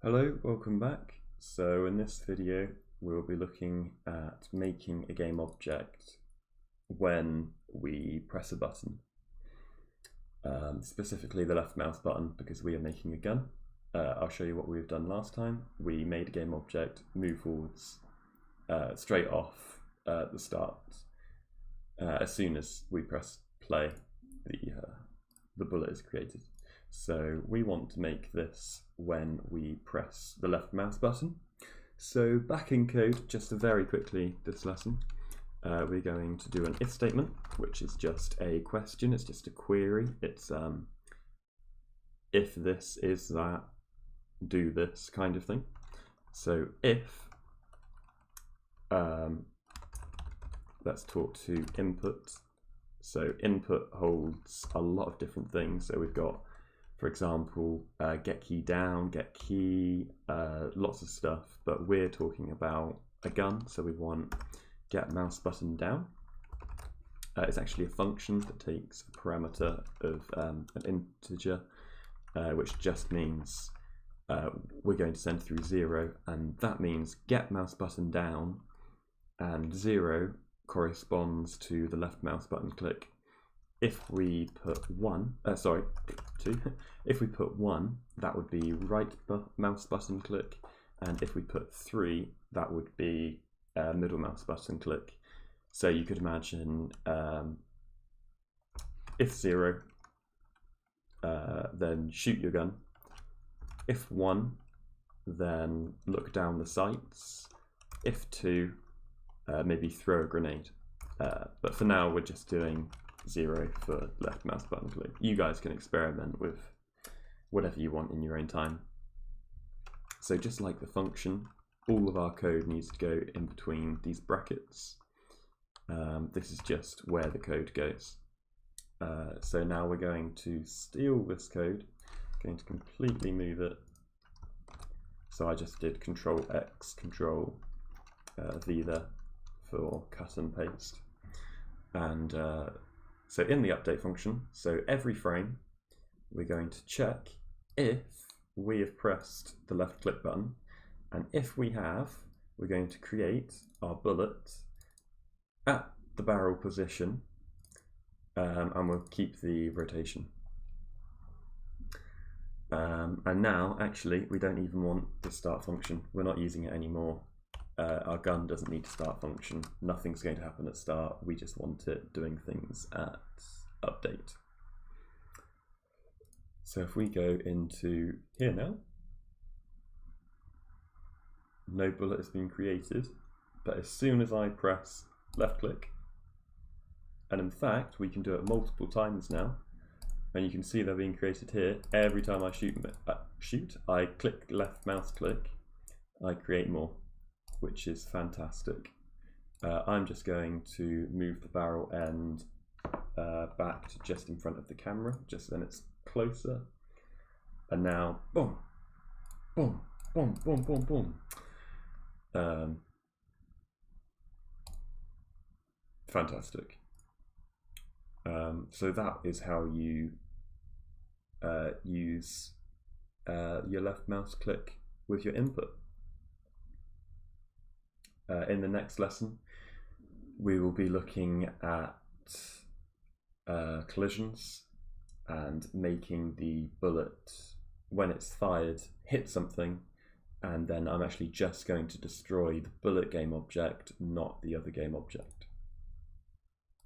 Hello, welcome back. So in this video we'll be looking at making a game object when we press a button. Specifically the left mouse button because we are making a gun. I'll show you what we've done last time. We made a game object, move forwards, straight off at the start. As soon as we press play, the bullet is created. So we want to make this when we press the left mouse button. So back in code, just very quickly this lesson, we're going to do an if statement, which is just a question, it's just a query. It's if this is that, do this kind of thing. So if, let's talk to input. So input holds a lot of different things. So we've got, for example, get key down, get key, lots of stuff, but we're talking about a gun, so we want get mouse button down. It's actually a function that takes a parameter of an integer, which just means we're going to send through 0, and that means get mouse button down, and 0 corresponds to the left mouse button click. If we put 2, if we put 1, that would be right mouse button click, and if we put 3, that would be middle mouse button click. So you could imagine if 0, then shoot your gun. If 1, then look down the sights. If 2, maybe throw a grenade. But for now, we're just doing 0 for left mouse button click. You guys can experiment with whatever you want in your own time. So just like the function, all of our code needs to go in between these brackets. This is just where the code goes. So now we're going to steal this code, going to completely move it. So I just did Control X, Control V there for cut and paste. And so in the update function, so every frame, we're going to check if we have pressed the left click button, and if we have, we're going to create our bullet at the barrel position, and we'll keep the rotation. And now, actually, we don't even want the start function. We're not using it anymore. Our gun doesn't need to start function. Nothing's going to happen at start. We just want it doing things at update. So if we go into here now, no bullet has been created, but as soon as I press left click, and in fact we can do it multiple times now, and you can see they're being created here. Every time I shoot, I click left mouse click, I create more, which is fantastic. I'm just going to move the barrel end back to just in front of the camera, just then it's closer. And now, boom, boom, boom, boom, boom, boom. Fantastic. So that is how you use your left mouse click with your input. In the next lesson, we will be looking at collisions and making the bullet, when it's fired, hit something, and then I'm actually just going to destroy the bullet game object, not the other game object.